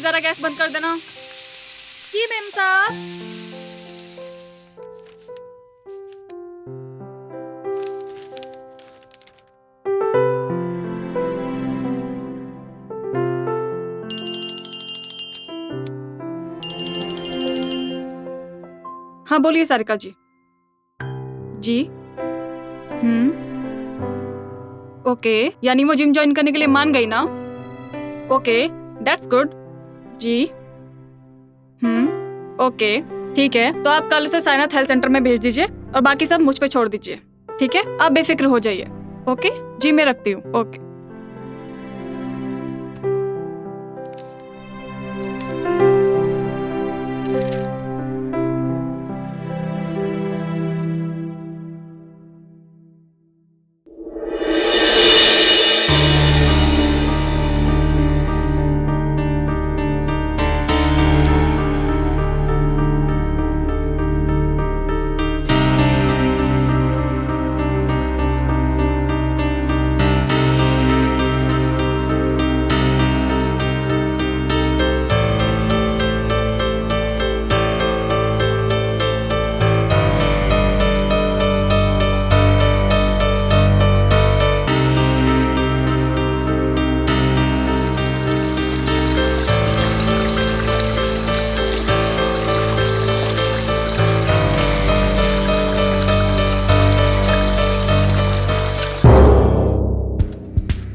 Please जरा gas बंद कर देना। जी मैम साहब। हाँ बोलिए सारिका जी। जी। ओके, यानी वो जिम ज्वाइन करने के लिए मान गई ना? Okay, that's good. जी। ओके, ठीक है। तो आप कल उसे साइनाथ हेल्थ सेंटर में भेज दीजिए और बाकी सब मुझ पे छोड़ दीजिए, ठीक है? आप बेफिक्र हो जाइए। ओके जी, मैं रखती हूँ। Okay.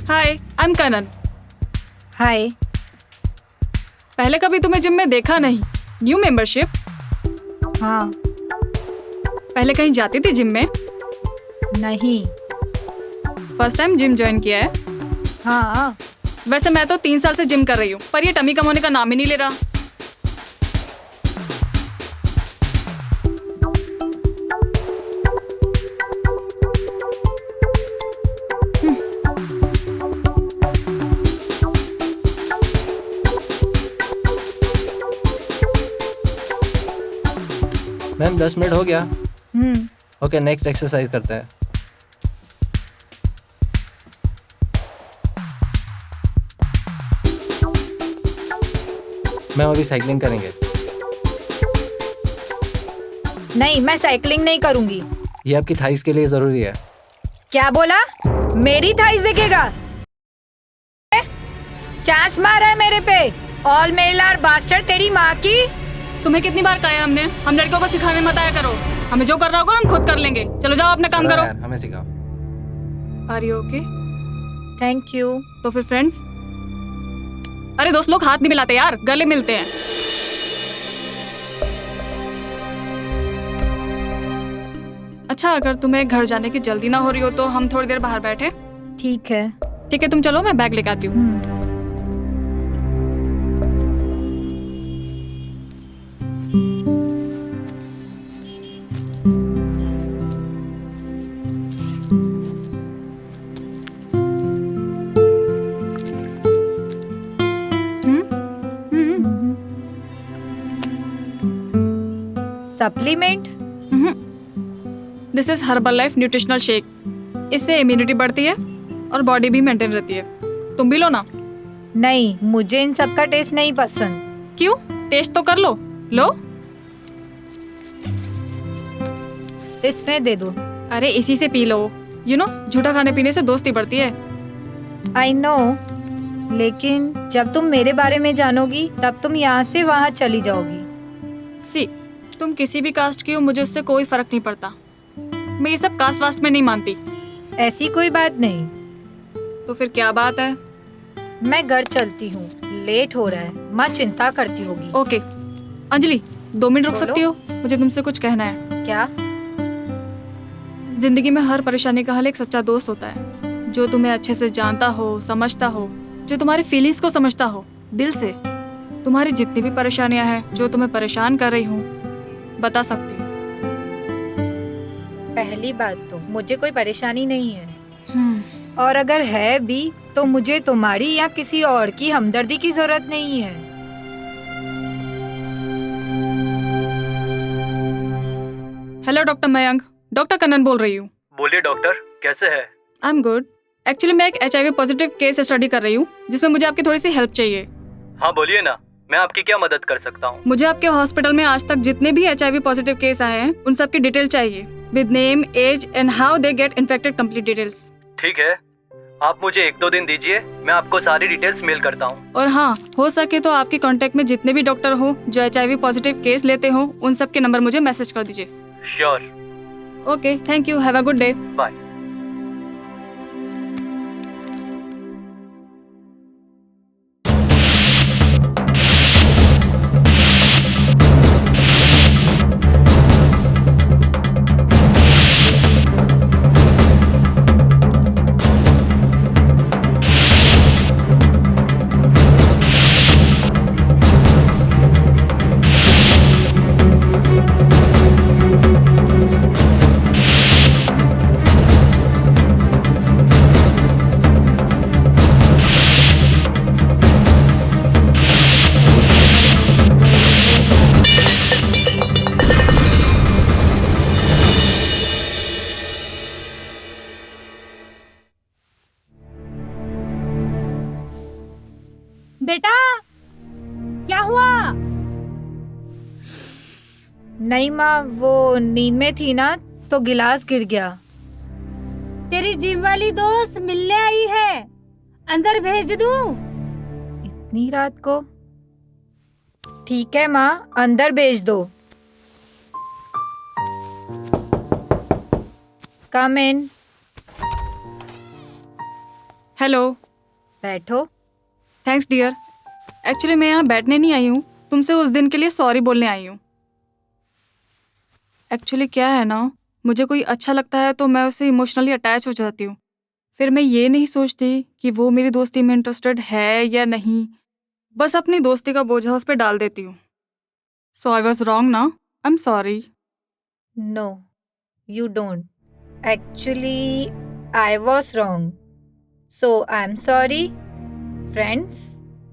Hi, I am Kanan. Hi. पहले कभी तुम्हें जिम में देखा नहीं। New membership? हाँ। पहले कहीं जाती थी जिम में? नहीं। फर्स्ट टाइम जिम ज्वाइन किया है? हाँ। वैसे मैं तो 3 साल से जिम कर रही हूँ, पर ये टमी कम होने का नाम ही नहीं ले रहा। मैम 10 मिनट हो गया। हम्म। ओके, नेक्स्ट एक्सरसाइज करते हैं। मैम अभी साइकिलिंग करेंगे। नहीं, मैं साइकिलिंग नहीं करूंगी। ये आपकी थाइस के लिए जरूरी है। क्या बोला? मेरी थाइस दिखेगा? चांस मारा है मेरे पे। ऑल मेलार बास्टर तेरी माँ की। तुम्हें कितनी बार कहा है हमने, हम लड़कों को सिखाने मत आया करो। हमें जो करना होगा हम खुद कर लेंगे। चलो जाओ अपना काम करो। यार, हमें सिखाओ। Are you okay? Thank you. तो फिर फ्रेंड्स? अरे दोस्त लोग हाथ नहीं मिलाते यार, गले मिलते हैं। अच्छा, अगर तुम्हें घर जाने की जल्दी ना हो रही हो तो हम थोड़ी देर बाहर बैठे। ठीक है। ठीक है, तुम चलो, मैं बैग लेके आती हूँ। Supplement? This is herbal life nutritional shake. इससे इम्यूनिटी बढ़ती है और बॉडी भी मेंटेन रहती है। तुम भी लो ना। नहीं, मुझे इन सब का टेस्ट नहीं पसंद। क्यों? टेस्ट तो कर लो। लो। इसमें दे दो। अरे इसी से पी लो। यू नो, झूठा खाने पीने से दोस्ती बढ़ती है। आई नो, लेकिन जब तुम मेरे बारे में जानोगी तब तुम यहाँ से वहाँ चली जाओगी। सी, तुम किसी भी कास्ट की हो, मुझे उससे कोई फर्क नहीं पड़ता। मैं ये सब कास्ट वास्ट में नहीं मानती। ऐसी कोई बात नहीं। तो फिर क्या बात है? मैं घर चलती हूँ, लेट हो रहा है। माँ चिंता करती होगी। ओके अंजलि, 2 मिनट रुक बोलो। सकती हो? मुझे तुमसे कुछ कहना है। क्या? जिंदगी में हर परेशानी का हल एक सच्चा दोस्त होता है, जो तुम्हें अच्छे से जानता हो, समझता हो, जो तुम्हारी फीलिंग्स को समझता हो दिल से। तुम्हारी जितनी भी परेशानियां हैं जो तुम्हें परेशान कर रही हूँ, बता सकती हूँ। पहली बात तो मुझे कोई परेशानी नहीं है, और अगर है भी तो मुझे तुम्हारी या किसी और की हमदर्दी की जरूरत नहीं है। Hello doctor Mayank, doctor Kannan बोल रही हूँ। बोलिए डॉक्टर, कैसे है? I am good. एक्चुअली मैं एक HIV पॉजिटिव केस स्टडी कर रही हूँ, जिसमें मुझे आपकी थोड़ी सी हेल्प चाहिए। हाँ बोलिए ना। मैं आपकी क्या मदद कर सकता हूँ? मुझे आपके हॉस्पिटल में आज तक जितने भी HIV पॉजिटिव केस आए हैं उन सब की डिटेल चाहिए, with name, age and how they get infected, complete details. ठीक है, आप मुझे 1-2 दिन दीजिए, मैं आपको सारी डिटेल्स मेल करता हूँ। और हाँ, हो सके तो आपके कांटेक्ट में जितने भी डॉक्टर हो जो HIV पॉजिटिव केस लेते हो उन सब के नंबर मुझे मैसेज कर दीजिए। Sure. Okay, thank you, have a good day. Bye. बेटा, क्या हुआ? नहीं माँ, वो नींद में थी ना तो गिलास गिर गया। तेरी जिम वाली दोस्त मिलने आई है, अंदर भेज दूं? इतनी रात को? ठीक है माँ, अंदर भेज दो। Come in. हेलो। बैठो। Thanks dear. एक्चुअली मैं यहाँ बैठने नहीं आई हूँ, तुमसे उस दिन के लिए सॉरी बोलने आई हूँ। एक्चुअली क्या है ना, मुझे कोई अच्छा लगता है तो मैं उससे इमोशनली अटैच हो जाती हूँ। फिर मैं ये नहीं सोचती कि वो मेरी दोस्ती में इंटरेस्टेड है या नहीं, बस अपनी दोस्ती का बोझा उस पर डाल देती हूँ। सो आई वॉज रॉन्ग ना, I am sorry. No, you don't. Actually, I was wrong. So I'm sorry. Friends?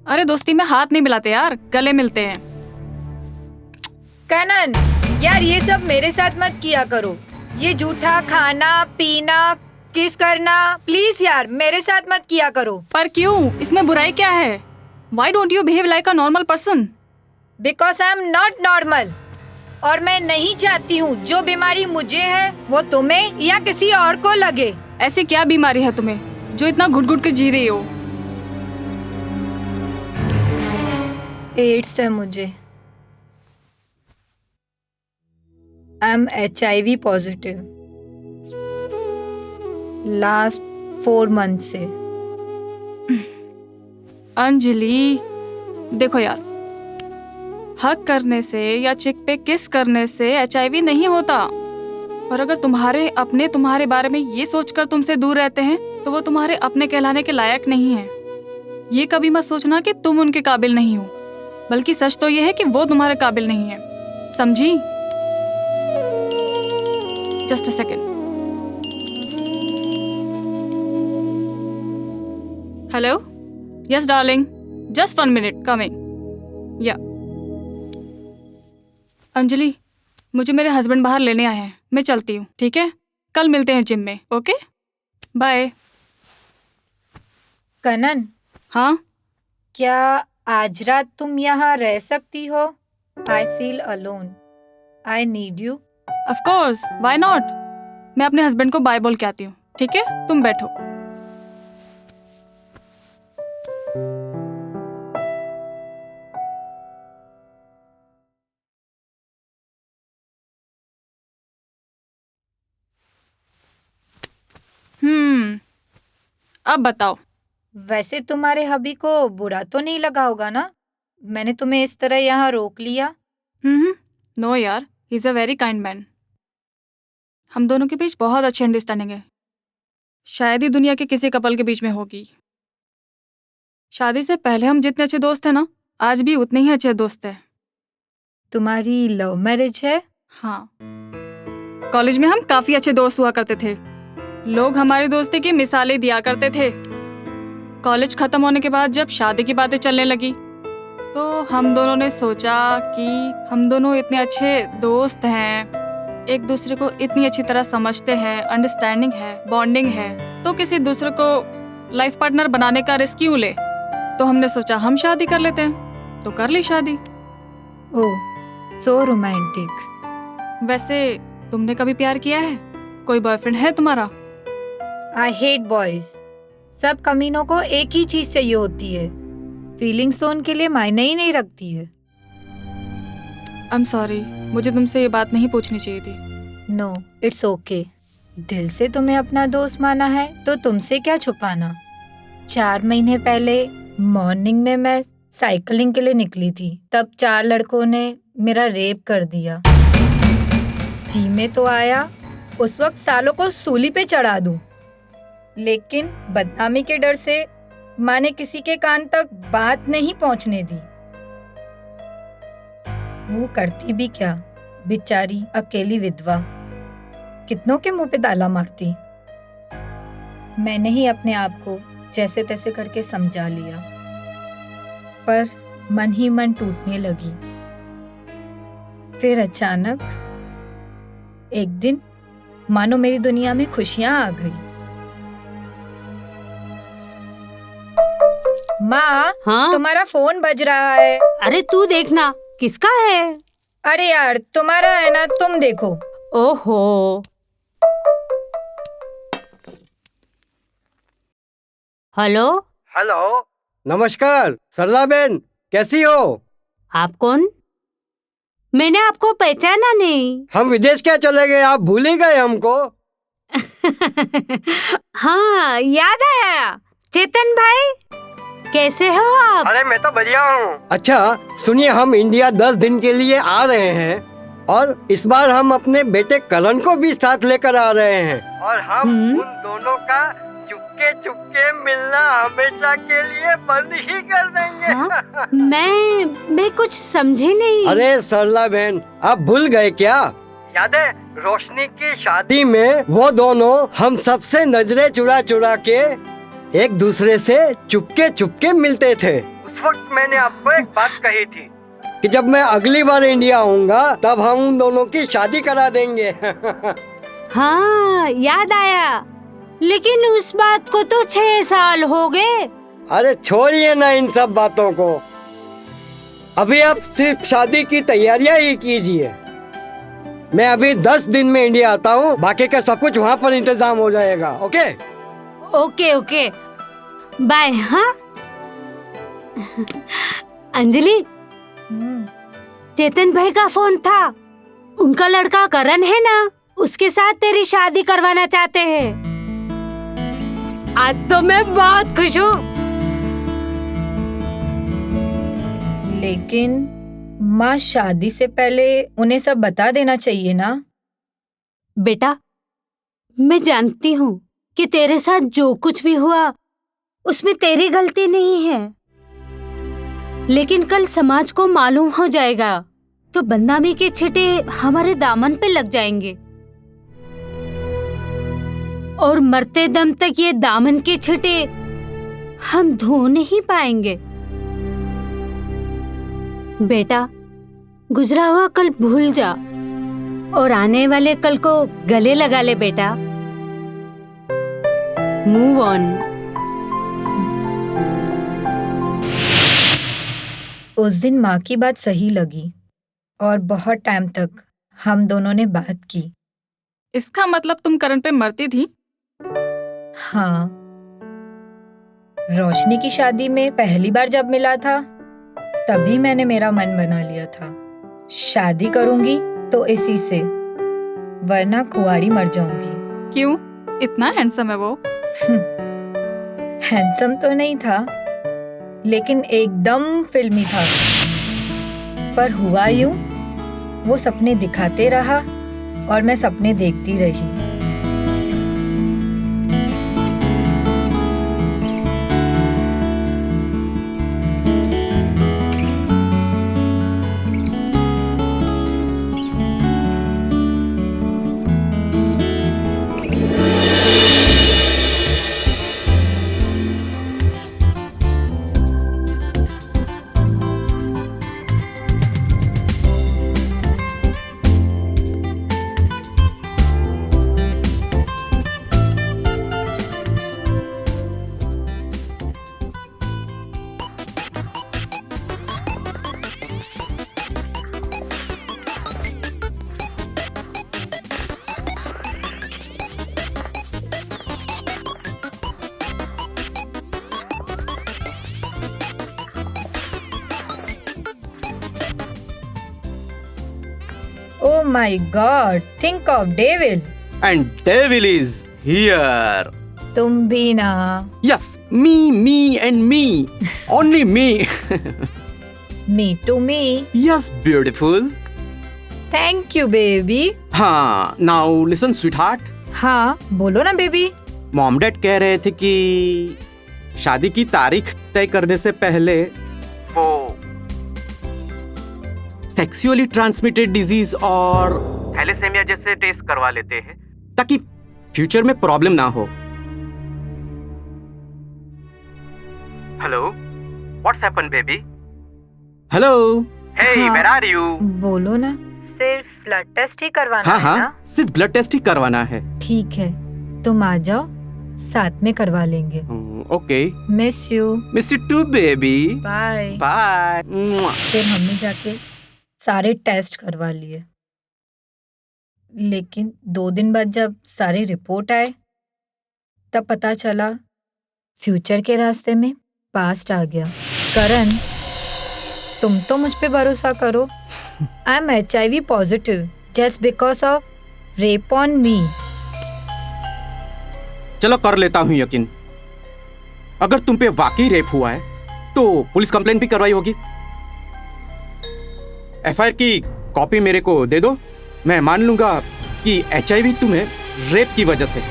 अरे दोस्ती में हाथ नहीं मिलाते यार, गले मिलते हैं। कनन, यार ये सब मेरे साथ मत किया करो। ये जूठा खाना पीना किस करना, प्लीज यार मेरे साथ मत किया करो। पर क्यों, इसमें बुराई क्या है? Why don't you behave like a normal person? Because I'm not normal. और मैं नहीं चाहती हूँ जो बीमारी मुझे है वो तुम्हें या किसी और को लगे। ऐसी क्या बीमारी है तुम्हें जो इतना घुट घुट के जी रही हो? एड्स है मुझे। I am HIV positive last 4 month से। अंजलि देखो यार, हक करने से या चिक पे किस करने से HIV नहीं होता। और अगर तुम्हारे अपने तुम्हारे बारे में ये सोचकर तुमसे दूर रहते हैं तो वो तुम्हारे अपने कहलाने के लायक नहीं है। ये कभी मत सोचना कि तुम उनके काबिल नहीं हो, बल्कि सच तो ये है कि वो तुम्हारे काबिल नहीं है। समझी? Just a second. Hello, yes darling, just 1 minute coming. या अंजलि, मुझे मेरे हस्बैंड बाहर लेने आए हैं, मैं चलती हूँ, ठीक है? कल मिलते हैं जिम में, ओके? बाय। कनन, हाँ? क्या आज रात तुम यहाँ रह सकती हो? I feel alone, I need you. Of course, why not? मैं अपने हस्बैंड को बाय बोल के आती हूँ, ठीक है? तुम बैठो। अब बताओ। वैसे तुम्हारे हबी को बुरा तो नहीं लगा होगा ना, मैंने तुम्हें इस तरह यहाँ रोक लिया? नो यार, he is a very kind man. हम दोनों के बीच बहुत अच्छी अंडरस्टैंडिंग है, शायद ही दुनिया के किसी कपल के बीच में होगी। शादी से पहले हम जितने अच्छे दोस्त थे ना, आज भी उतने ही अच्छे दोस्त हैं। तुम्हारी लव मैरिज है? हाँ, कॉलेज में हम काफी अच्छे दोस्त हुआ करते थे। लोग हमारी दोस्ती की मिसालें दिया करते थे। कॉलेज खत्म होने के बाद जब शादी की बातें चलने लगी तो हम दोनों ने सोचा कि हम दोनों इतने अच्छे दोस्त हैं, एक दूसरे को इतनी अच्छी तरह समझते हैं, अंडरस्टैंडिंग है, बॉन्डिंग है, तो किसी दूसरे को लाइफ पार्टनर बनाने का रिस्क क्यों ले। तो हमने सोचा हम शादी कर लेते हैं। तो कर ली शादी। ओह, सो रोमांटिक। वैसे तुमने कभी प्यार किया है? कोई बॉयफ्रेंड है तुम्हारा? I hate boys. सब कमीनों को एक ही चीज चाहिए होती है, फीलिंग्स तो उनके लिए मायने ही नहीं रखती है। आई एम सॉरी, मुझे तुमसे ये बात नहीं पूछनी चाहिए थी। No, it's okay. दिल से तुम्हें अपना दोस्त माना है तो तुमसे क्या छुपाना। 4 महीने पहले मॉर्निंग में मैं साइकिलिंग के लिए निकली थी, तब 4 लड़कों ने मेरा रेप कर दिया। जी में तो आया उस वक्त सालों को सूली पे चढ़ा दूं, लेकिन बदनामी के डर से माँ ने किसी के कान तक बात नहीं पहुंचने दी। वो करती भी क्या, बेचारी अकेली विधवा, कितनों के मुंह पे ताला मारती। मैंने ही अपने आप को जैसे तैसे करके समझा लिया, पर मन ही मन टूटने लगी। फिर अचानक एक दिन मानो मेरी दुनिया में खुशियां आ गई। माँ, हाँ? तुम्हारा फोन बज रहा है। अरे तू देखना, किसका है? अरे यार, तुम्हारा है ना, तुम देखो। ओहो। हेलो। हेलो, नमस्कार सरला बहन, कैसी हो? आप कौन? मैंने आपको पहचाना नहीं। हम विदेश क्या चले गए, आप भूल ही गए हमको? हाँ, याद आया। चेतन भाई, कैसे हो आप? अरे मैं तो बढ़िया हूँ। अच्छा सुनिए, हम इंडिया 10 दिन के लिए आ रहे हैं और इस बार हम अपने बेटे करण को भी साथ लेकर आ रहे हैं और हम उन दोनों का चुपके चुपके मिलना हमेशा के लिए बंद ही कर देंगे। हाँ? मैं कुछ समझी नहीं। अरे सरला बहन, आप भूल गए क्या? याद है रोशनी की शादी शादी में वो दोनों हम सबसे नजरें चुरा चुरा के एक दूसरे से चुपके चुपके मिलते थे। उस वक्त मैंने आपको एक बात कही थी कि जब मैं अगली बार इंडिया आऊंगा तब हम उन दोनों की शादी करा देंगे। हाँ, याद आया, लेकिन उस बात को तो 6 साल हो गए। अरे छोड़िए ना इन सब बातों को, अभी आप सिर्फ शादी की तैयारियां ही कीजिए। मैं अभी 10 दिन में इंडिया आता हूँ, बाकी का सब कुछ वहाँ पर इंतजाम हो जाएगा। Okay okay okay, bye. हाँ अंजलि, चेतन भाई का फोन था। उनका लड़का करण है ना, उसके साथ तेरी शादी करवाना चाहते हैं। आज तो मैं बहुत खुश हूँ। लेकिन माँ, शादी से पहले उन्हें सब बता देना चाहिए ना। बेटा, मैं जानती हूँ कि तेरे साथ जो कुछ भी हुआ उसमें तेरी गलती नहीं है, लेकिन कल समाज को मालूम हो जाएगा तो बदनामी के छींटे हमारे दामन पे लग जाएंगे और मरते दम तक ये दामन के छींटे हम धो नहीं पाएंगे। बेटा, गुजरा हुआ कल भूल जा और आने वाले कल को गले लगा ले बेटा। Move on. उस दिन माँ की बात सही लगी और बहुत टाइम तक हम दोनों ने बात की। इसका मतलब तुम करण पे मरती थी? हाँ, रोशनी की शादी में पहली बार जब मिला था तभी मैंने मेरा मन बना लिया था, शादी करूंगी तो इसी से, वरना कुंवारी मर जाऊंगी। क्यों? इतना हैंडसम है वो? हैंडसम तो नहीं था, लेकिन एकदम फिल्मी था। पर हुआ यूं, वो सपने दिखाते रहा और मैं सपने देखती रही। Oh my God! Think of devil. And devil is here. तुम भी ना. Yes, me and me. Only me. Me to me. Yes, beautiful. Thank you, baby. हाँ, now listen, sweetheart. हाँ, बोलो ना बेबी. मॉम डैड कह रहे थे कि शादी की तारीख तय करने से पहले वो सेक्सुअली ट्रांसमिटेड डिजीज और थैलेसेमिया जैसे टेस्ट करवा लेते हैं ताकि फ्यूचर में प्रॉब्लम ना हो. Hello, what's happen baby? Hello, hey, where are you? बोलो ना. सिर्फ ब्लड टेस्ट ही करवाना हाँ है हाँ, ना? सिर्फ ब्लड टेस्ट ही करवाना है. ठीक है, तुम आ जाओ, साथ में करवा लेंगे. Okay. Miss you. Miss you too baby. Bye. Bye. फिर हमने जाके सारे टेस्ट करवा लिए, लेकिन 2 दिन बाद जब सारे रिपोर्ट आए तब पता चला फ्यूचर के रास्ते में पास्ट आ गया. करण, तुम तो मुझ पे भरोसा करो. I am HIV positive just because of rape on me. चलो कर लेता हूँ यकीन. अगर तुम पे वाकई रेप हुआ है तो पुलिस कंप्लेंट भी करवाई होगी. FIR की कॉपी मेरे को दे दो. मैं मान लूंगा कि HIV तुम्हें रेप की वजह से.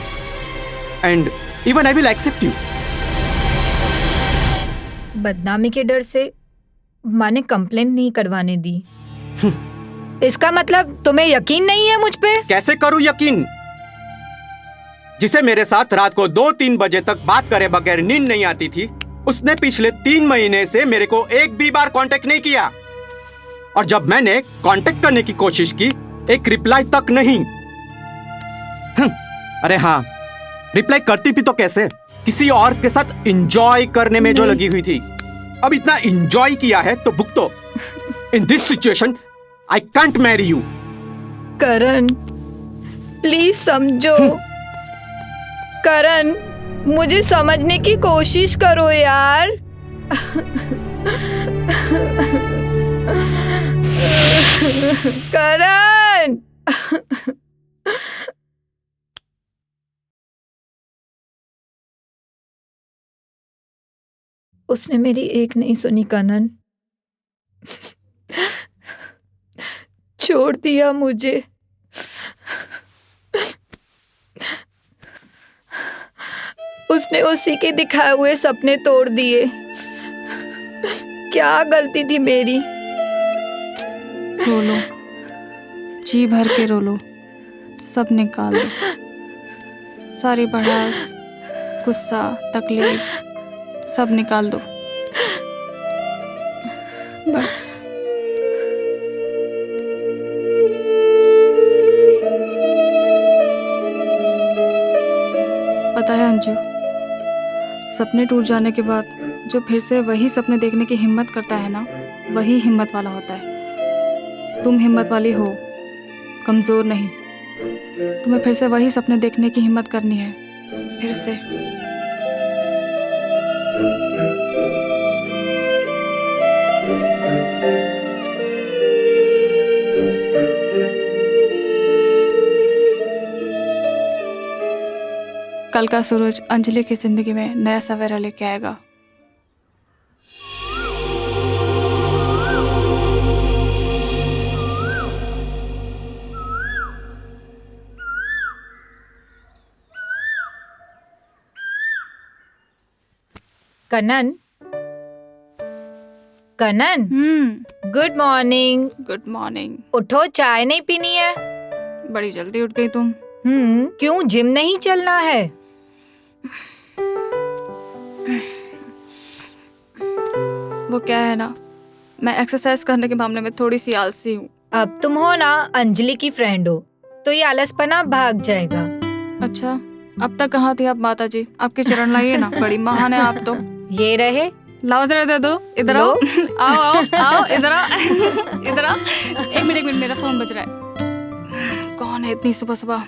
And even I will accept you. बदनामी के डर से माँ ने कंप्लेंट नहीं करवाने दी. इसका मतलब तुम्हें यकीन नहीं है मुझ पे? कैसे करूं यकीन? जिसे मेरे साथ रात को 2-3 बजे तक बात करे बगैर नींद नहीं आती थी, उसने पिछले 3 महीने से मेरे को एक भी बार कांटेक्ट नहीं किया. और जब मैंने कांटेक्ट करने की कोशिश की, एक रिप्लाई तक नहीं. अरे हाँ, रिप्लाई करती भी तो कैसे? किसी और के साथ एंजॉय करने में जो लगी हुई थी. अब इतना एंजॉय किया है तो भुगतो. In this situation I can't marry you. Karan, please समझो. करण, मुझे समझने की कोशिश करो यार. करण. उसने मेरी एक नहीं सुनी कनन. छोड़ दिया मुझे. उसने उसी के दिखाए हुए सपने तोड़ दिए. क्या गलती थी मेरी? रो लो, जी भर के रो लो, सब निकाल दो. सारी भड़ास, गुस्सा, तकलीफ सब निकाल दो बस. पता है अंजू, सपने टूट जाने के बाद जो फिर से वही सपने देखने की हिम्मत करता है ना, वही हिम्मत वाला होता है. तुम हिम्मत वाली हो, कमज़ोर नहीं. तुम्हें फिर से वही सपने देखने की हिम्मत करनी है, फिर से. कल का सूरज अंजलि की जिंदगी में नया सवेरा लेके आएगा. Kanan, Kanan, good morning. Good morning. उठो, चाय नहीं पीनी है? बड़ी जल्दी उठ गई तुम. क्यों, जिम नहीं चलना है? वो क्या है ना, मैं एक्सरसाइज करने के मामले में थोड़ी सी आलसी हूँ. अब तुम हो ना अंजलि की फ्रेंड हो, तो ये आलसपना भाग जाएगा. अच्छा, अब तक कहाँ थी आप माता जी? आपके चरण लाइए ना, बड़ी महान है आप तो. ये रहे, लाओ जरा दे दो. इधर आओ. आओ आओ आओ, इधर आओ. इधर आओ. एक मिनट मेरा फोन बज रहा है. कौन है इतनी सुबह सुबह?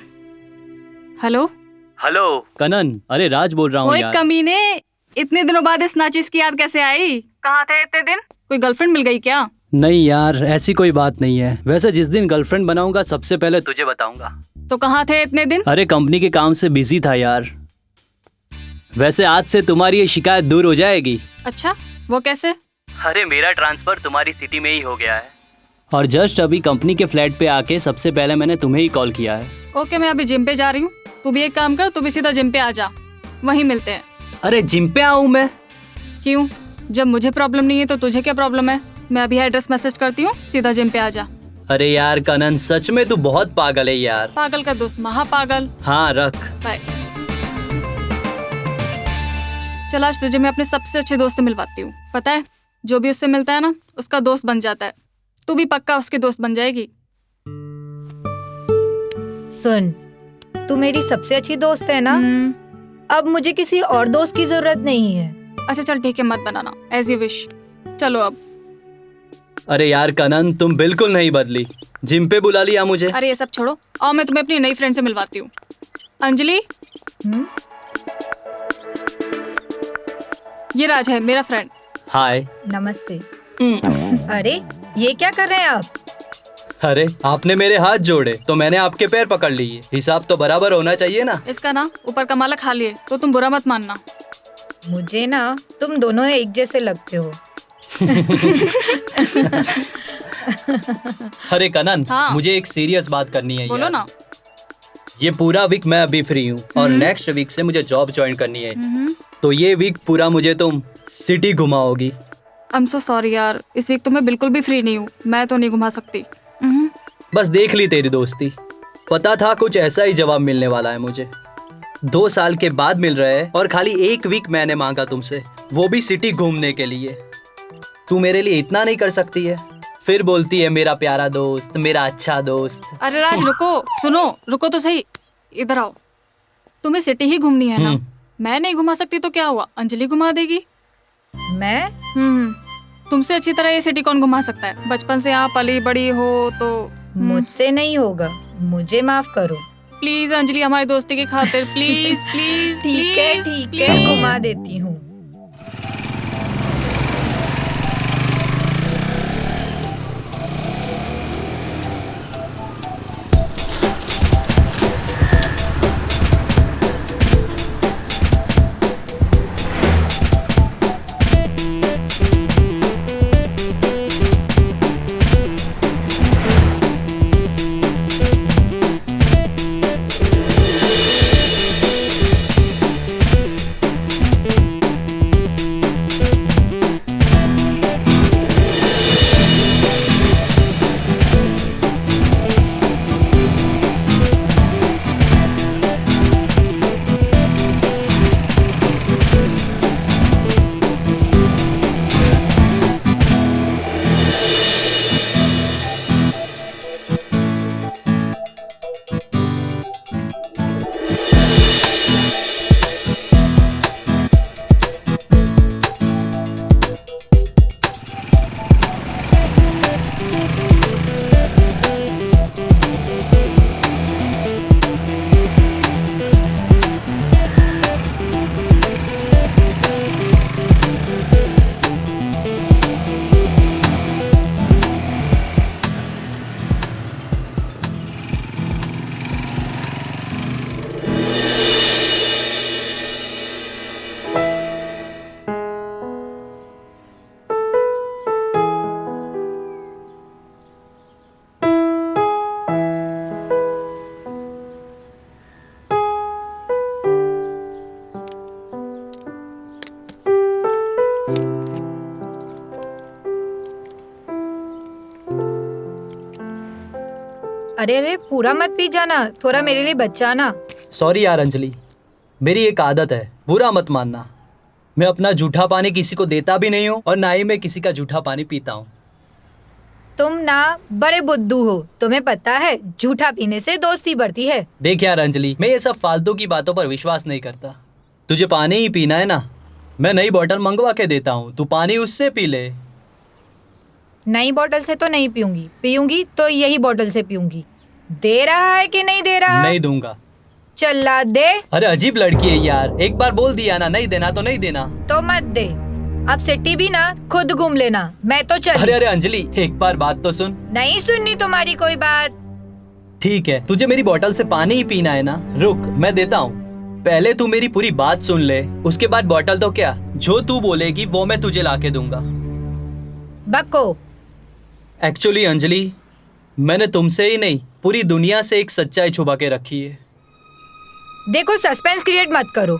हेलो हेलो कनन, अरे राज बोल रहा हूँ ओए यार. कमीने, इतने दिनों बाद इस नाचिस की याद कैसे आई? कहाँ थे इतने दिन? कोई गर्लफ्रेंड मिल गई क्या? नहीं यार, ऐसी कोई बात नहीं है। वैसे जिस दिन गर्लफ्रेंड बनाऊंगा सबसे पहले तुझे बताऊंगा। तो कहाँ थे इतने दिन? अरे कंपनी के काम से बिजी था यार। वैसे आज से तुम्हारी ये शिकायत दूर हो जाएगी। अच्छा, वो कैसे? अरे मेरा ट्रांसफर तुम्हारी सिटी में ही हो गया है और जस्ट अभी कंपनी के फ्लैट पे आके सबसे पहले मैंने तुम्हें ही कॉल किया है। ओके, मैं अभी जिम पे जा रही हूँ। तू भी एक काम कर, तू भी सीधा जिम पे आ जा, वहीं मिलते हैं। अरे जिम पे आऊँ मैं? क्यों? जब मुझे प्रॉब्लम नहीं है तो तुझे क्या प्रॉब्लम है? मैं अभी एड्रेस मैसेज करती हूँ, सीधा जिम पे आ जा। अरे यार कनन, सच में तू बहुत पागल है यार। पागल का दोस्त, महापागल। हाँ रख। बाय। चल आज तुझे मैं अपने सबसे अच्छे दोस्त से मिलवाती हूँ। पता है, जो भी उससे मिलता है ना, उसका दोस्त बन जाता है। तू भी पक्का उसकी दोस्त बन जाएगी। सुन, तू मेरी सबसे अच्छी दोस्त है ना? अब मुझे किसी और दोस्त की जरूरत नहीं है। अच्छा चल ठीक है, मत बनाना, एज यू विश। चलो अब। अरे यार कनन, तुम बिल्कुल नहीं बदली। जिम पे बुला लिया मुझे। अरे ये सब छोड़ो, और मैं तुम्हें अपनी नई फ्रेंड से मिलवाती हूँ। अंजलि, ये राज है मेरा फ्रेंड। हाय। नमस्ते। अरे ये क्या कर रहे हैं आप? अरे आपने मेरे हाथ जोड़े तो मैंने आपके पैर पकड़ लिए। हिसाब तो बराबर होना चाहिए ना। इसका ना ऊपर का माला खा लिए, तो तुम बुरा मत मानना। मुझे ना तुम दोनों एक जैसे लगते हो। अरे कनन, हाँ। मुझे एक सीरियस बात करनी है। बोलो यार ना। ये पूरा वीक मैं अभी फ्री हूँ और नेक्स्ट वीक से मुझे जॉब ज्वाइन करनी है। तो ये वीक पूरा मुझे तुम सिटी घुमाओगी। आई एम सो सॉरी यार, इस वीक तो मैं बिल्कुल भी फ्री नहीं हूँ। मैं तो नहीं घुमा सकती। बस देख ली तेरी दोस्ती। पता था कुछ ऐसा ही जवाब मिलने वाला है मुझे। 2 साल के बाद मिल रहे हैं और खाली 1 वीक मैंने मांगा तुमसे, वो भी सिटी घूमने के लिए। तू मेरे लिए इतना नहीं कर सकती है? फिर बोलती है मेरा प्यारा दोस्त, मेरा अच्छा दोस्त। अरे राज रुको, सुनो, रुको तो सही, इधर आओ। तुम्हें सिटी ही घूमनी है ना? मैं नहीं घुमा सकती तो क्या हुआ, अंजलि घुमा देगी। मैं? तुमसे अच्छी तरह ये सिटी कौन घुमा सकता है? बचपन से यहाँ पली बड़ी हो तो। मुझसे नहीं होगा, मुझे माफ करो। प्लीज अंजलि, हमारी दोस्ती की खातिर प्लीज प्लीज। ठीक है, घुमा देती हूँ। अरे पूरा मत पी जाना, थोड़ा मेरे लिए बचाना। सॉरी यार अंजलि, मेरी एक आदत है, बुरा मत मानना। मैं अपना जूठा पानी किसी को देता भी नहीं हूँ और ना ही मैं किसी का जूठा पानी पीता हूँ। तुम ना बड़े बुद्धू हो, तुम्हें पता है जूठा पीने से दोस्ती बढ़ती है। देख यार अंजलि, मैं ये सब फालतू की बातों पर विश्वास नहीं करता। तुझे पानी ही पीना है ना, मैं नई बोतल मंगवा के देता हूँ, तू पानी उससे पी ले। नई बोतल से तो नहीं पीऊंगी, पीऊंगी तो यही बोतल से पीऊंगी। दे रहा है कि नहीं दे रहा? नहीं दूंगा। चल ला दे। अरे अजीब लड़की है यार, एक बार बोल दिया ना, नहीं देना तो नहीं देना। तो मत दे, अब सिटी भी ना खुद घूम लेना, मैं तो अरे चली। अरे अंजलि, एक बार बात तो सुन। नहीं सुननी तुम्हारी कोई बात। ठीक है, तुझे मेरी बोतल से पानी ही पीना है ना? रुक, मैं देता हूँ। पहले तू मेरी पूरी बात सुन ले, उसके बाद बोतल तो क्या, जो तू बोलेगी वो मैं तुझे लाके दूंगा। बको। एक्चुअली अंजलि, मैंने तुमसे ही नहीं पूरी दुनिया से एक सच्चाई छुपा के रखी है। देखो, सस्पेंस क्रिएट मत करो,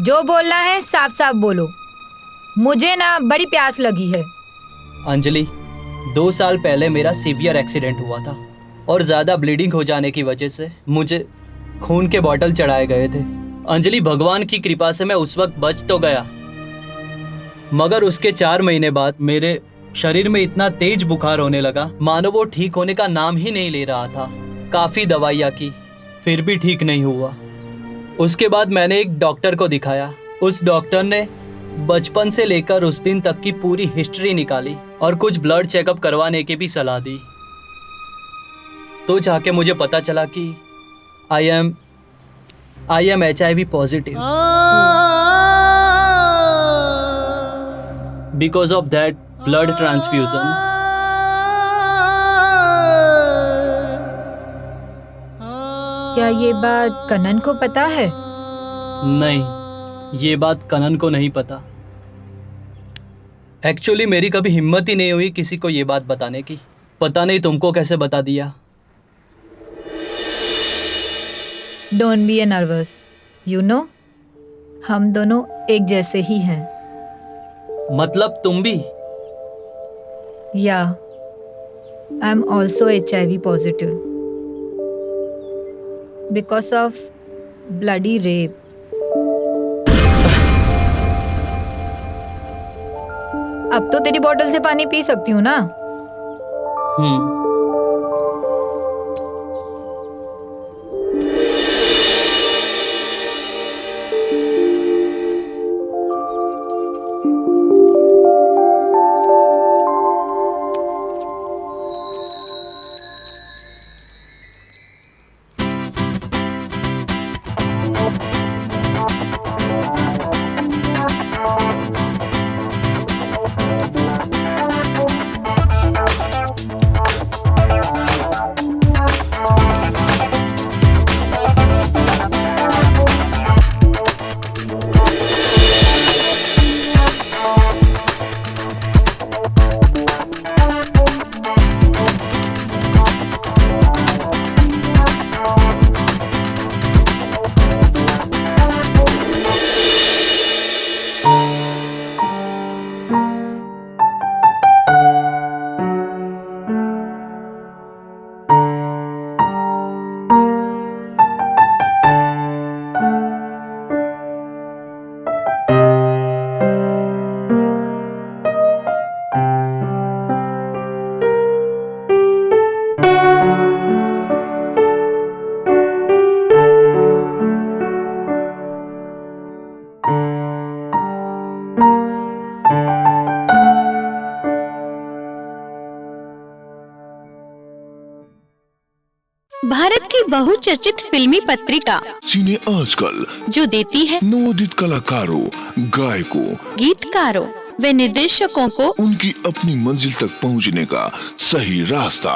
जो बोलना है साफ साफ बोलो। मुझे ना बड़ी प्यास लगी है। अंजलि, 2 साल पहले मेरा सीवियर एक्सीडेंट हुआ था और ज्यादा ब्लीडिंग हो जाने की वजह से मुझे खून के बॉटल चढ़ाए गए थे। अंजलि, भगवान की कृपा से मैं उस वक्त बच तो गया, मगर उसके 4 महीने बाद मेरे शरीर में इतना तेज बुखार होने लगा मानो वो ठीक होने का नाम ही नहीं ले रहा था। काफी दवाइयाँ की, फिर भी ठीक नहीं हुआ। उसके बाद मैंने एक डॉक्टर को दिखाया। उस डॉक्टर ने बचपन से लेकर उस दिन तक की पूरी हिस्ट्री निकाली और कुछ ब्लड चेकअप करवाने की भी सलाह दी। तो जाके मुझे पता चला कि I am HIV positive. Because of that blood transfusion. क्या ये बात कनन को पता है? नहीं, ये बात कनन को नहीं पता। एक्चुअली मेरी कभी हिम्मत ही नहीं हुई किसी को ये बात बताने की। पता नहीं तुमको कैसे बता दिया। Don't be nervous, you know हम दोनों एक जैसे ही हैं। मतलब तुम भी? या I am also HIV positive because of bloody rape. अब तो तेरी बोतल से पानी पी सकती हूँ ना? भारत की बहुचर्चित फिल्मी पत्रिका सिने आजकल, जो देती है नवोदित कलाकारों, गायकों, गीतकारों व निर्देशकों को उनकी अपनी मंजिल तक पहुंचने का सही रास्ता।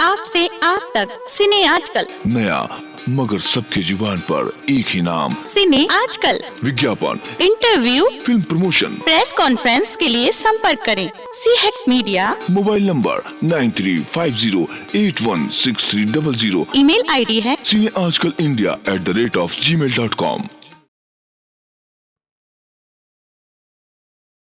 आपसे आप तक सिने आजकल। नया मगर सबके जुबान पर एक ही नाम, सिने आजकल। विज्ञापन, interview, film promotion, press conference के लिए संपर्क करें CHEC media. Mobile number 9350816300। Email ID है cineajkalindia@gmail.com।